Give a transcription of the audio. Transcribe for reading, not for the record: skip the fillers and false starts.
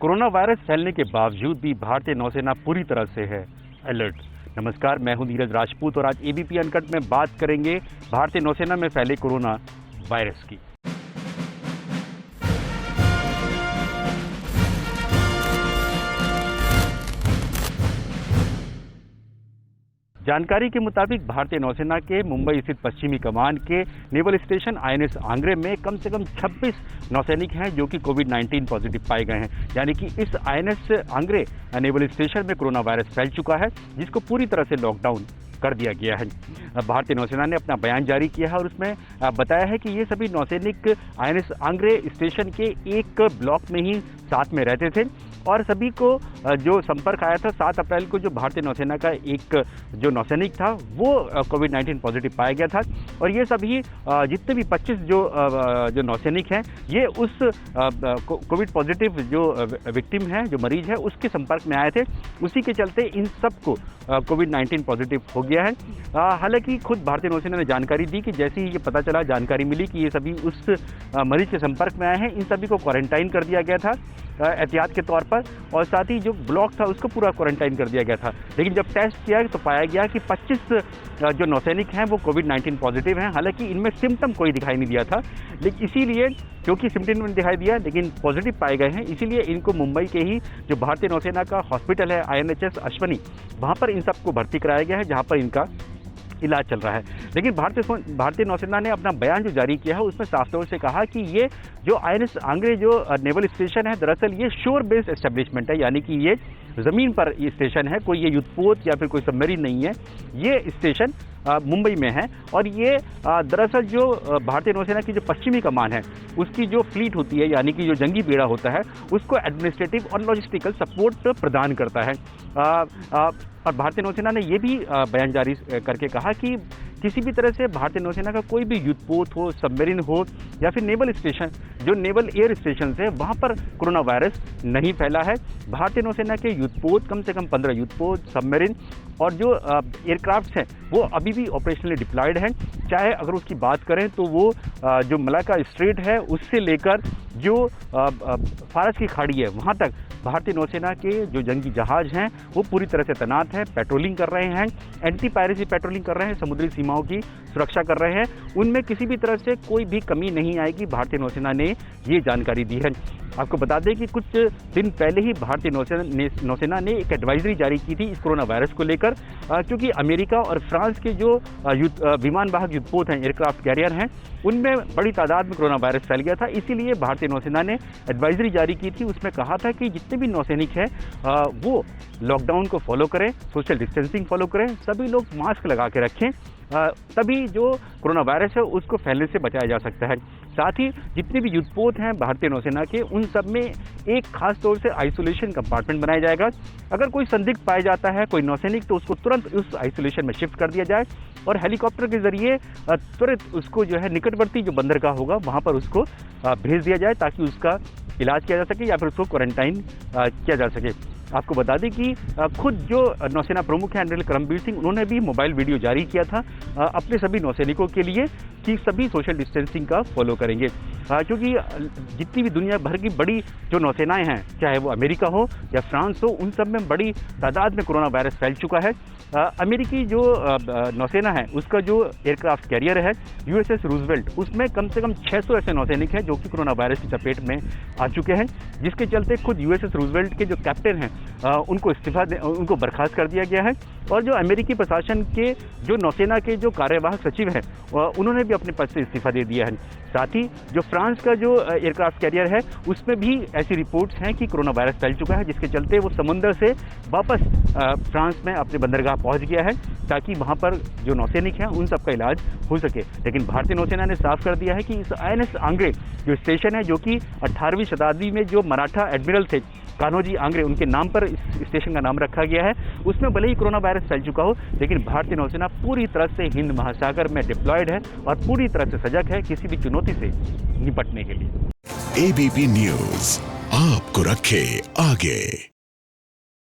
Corona virus फैलने के बावजूद भी भारतीय नौसेना पूरी तरह से है अलर्ट। नमस्कार, मैं हूं नीरज राजपूत और आज एबीपी अनकट में बात करेंगे भारतीय नौसेना में फैले कोरोना वायरस की। जानकारी के मुताबिक भारतीय नौसेना के मुंबई स्थित पश्चिमी कमान के नेवल स्टेशन आईएनएस आंग्रे में कम से कम 26 नौसैनिक हैं जो कि कोविड-19 पॉजिटिव पाए गए हैं। यानी कि इस आईएनएस आंग्रे नेवल स्टेशन में कोरोना वायरस फैल चुका है, जिसको पूरी तरह से लॉकडाउन कर दिया गया है। भारतीय नौसेना ने अपना बयान जारी किया है और उसमें बताया है कि ये सभी नौसैनिक आईएनएस आंग्रे स्टेशन के एक ब्लॉक में ही साथ में रहते थे और सभी को जो संपर्क आया था 7 अप्रैल को जो भारतीय नौसेना का एक जो नौसैनिक था वो कोविड-19 पॉजिटिव पाया गया था। और ये सभी जितने भी 25 जो नौसैनिक हैं ये उस कोविड पॉजिटिव जो विक्टिम है, जो मरीज है, उसके संपर्क में आए थे। उसी के चलते इन सबको कोविड-19 पॉजिटिव हो गया है। हालांकि खुद भारतीय नौसेना ने जानकारी दी कि जैसे ही ये पता चला, जानकारी मिली कि ये सभी उस मरीज के संपर्क में आए हैं, इन सभी को क्वारंटाइन कर दिया गया था एहतियात के तौर पर, और साथ ही जो ब्लॉक था उसको पूरा क्वारंटाइन कर दिया गया था। लेकिन जब टेस्ट किया तो पाया गया कि 25 जो नौसैनिक हैं वो कोविड-19 पॉजिटिव हैं। हालांकि इनमें सिम्टम कोई दिखाई नहीं दिया था, लेकिन इसीलिए क्योंकि सिम्टम नहीं दिखाई दिया लेकिन पॉजिटिव पाए गए हैं, इसीलिए इनको मुंबई के ही जो भारतीय नौसेना का हॉस्पिटल है INHS अश्वनी, वहाँ पर इन सबको भर्ती कराया गया है, जहाँ पर इनका इलाज चल रहा है। लेकिन भारतीय नौसेना ने अपना बयान जो जारी किया है उसमें साफ तौर से कहा कि ये जो आईएनएस आंग्रे जो नेवल स्टेशन है, दरअसल ये शोर बेस्ड एस्टेब्लिशमेंट है, यानी कि ये ज़मीन पर ये स्टेशन है, कोई ये युद्धपोत या फिर कोई सबमरीन नहीं है। ये स्टेशन मुंबई में है और ये दरअसल जो भारतीय नौसेना की जो पश्चिमी कमान है उसकी जो फ्लीट होती है, यानी कि जो जंगी बेड़ा होता है, उसको एडमिनिस्ट्रेटिव और लॉजिस्टिकल सपोर्ट प्रदान करता है। और भारतीय नौसेना ने ये भी बयान जारी करके कहा कि किसी भी तरह से भारतीय नौसेना का कोई भी युद्धपोत हो, सबमरीन हो या फिर नेवल स्टेशन, जो नेवल एयर स्टेशन है, वहाँ पर कोरोना वायरस नहीं फैला है। भारतीय नौसेना के युद्धपोत कम से कम 15 युद्धपोत, सबमरीन और जो एयरक्राफ्ट हैं वो अभी भी ऑपरेशनली डिप्लॉयड हैं। चाहे अगर उसकी बात करें तो वो जो मलाक्का स्ट्रेट है उससे लेकर जो फारस की खाड़ी है वहाँ तक भारतीय नौसेना के जो जंगी जहाज हैं वो पूरी तरह से तैनात हैं, पेट्रोलिंग कर रहे हैं, एंटी पायरेसी पेट्रोलिंग कर रहे हैं, समुद्री सीमाओं की सुरक्षा कर रहे हैं। उनमें किसी भी तरह से कोई भी कमी नहीं आएगी, भारतीय नौसेना ने ये जानकारी दी है। आपको बता दें कि कुछ दिन पहले ही भारतीय नौसेना ने एक एडवाइजरी जारी की थी इस कोरोना वायरस को लेकर, क्योंकि अमेरिका और फ्रांस के जो विमान वाहक युद्धपोत हैं, एयरक्राफ्ट कैरियर हैं, उनमें बड़ी तादाद में कोरोना वायरस फैल गया था। इसीलिए भारतीय नौसेना ने एडवाइजरी जारी की थी। उसमें कहा था कि जितने भी नौसैनिक हैं वो लॉकडाउन को फॉलो करें, सोशल डिस्टेंसिंग फॉलो करें, सभी लोग मास्क लगा के रखें, तभी जो कोरोना वायरस है उसको फैलने से बचाया जा सकता है। साथ ही जितने भी युद्धपोत हैं भारतीय नौसेना के, उन सब में एक खास तौर से आइसोलेशन कंपार्टमेंट बनाया जाएगा। अगर कोई संदिग्ध पाया जाता है, कोई नौसैनिक, तो उसको तुरंत उस आइसोलेशन में शिफ्ट कर दिया जाए और हेलीकॉप्टर के जरिए तुरंत उसको जो है निकटवर्ती जो बंदरगाह होगा वहाँ पर उसको भेज दिया जाए, ताकि उसका इलाज किया जा सके या फिर उसको क्वारंटाइन किया जा सके। आपको बता दें कि खुद जो नौसेना प्रमुख हैं एडमिरल करमबीर सिंह, उन्होंने भी मोबाइल वीडियो जारी किया था अपने सभी नौसैनिकों के लिए कि सभी सोशल डिस्टेंसिंग का फॉलो करेंगे, क्योंकि जितनी भी दुनिया भर की बड़ी जो नौसेनाएं हैं, चाहे वो अमेरिका हो या फ्रांस हो, उन सब में बड़ी तादाद में कोरोना वायरस फैल चुका है। अमेरिकी जो नौसेना है उसका जो एयरक्राफ्ट कैरियर है USS रूजवेल्ट, उसमें कम से कम 600 ऐसे नौसैनिक हैं जो कि कोरोना वायरस की चपेट में आ चुके हैं, जिसके चलते खुद USS रूजवेल्ट के जो कैप्टन हैं उनको बर्खास्त कर दिया गया है। और जो अमेरिकी प्रशासन के जो नौसेना के जो कार्यवाहक सचिव हैं उन्होंने भी अपने पद से इस्तीफा दे दिया है। साथ ही जो फ्रांस का जो एयरक्राफ्ट कैरियर है उसमें भी ऐसी रिपोर्ट्स हैं कि कोरोना वायरस फैल चुका है, जिसके चलते वो समुद्र से वापस फ्रांस में अपने बंदरगाह पहुंच गया है, ताकि वहां पर जो नौसैनिक हैं उन सबका इलाज हो सके। लेकिन भारतीय नौसेना ने साफ कर दिया है कि इस INS आंग्रे जो स्टेशन है, जो कि 18वीं शताब्दी में जो मराठा एडमिरल थे कान्होजी आंग्रे, उनके नाम पर इस स्टेशन का नाम रखा गया है, उसमें भले ही कोरोना वायरस फैल चुका हो, लेकिन भारतीय नौसेना पूरी तरह से हिंद महासागर में डिप्लॉयड है और पूरी तरह से सजग है किसी भी चुनौती से निपटने के लिए। एबीपी न्यूज आपको रखे आगे।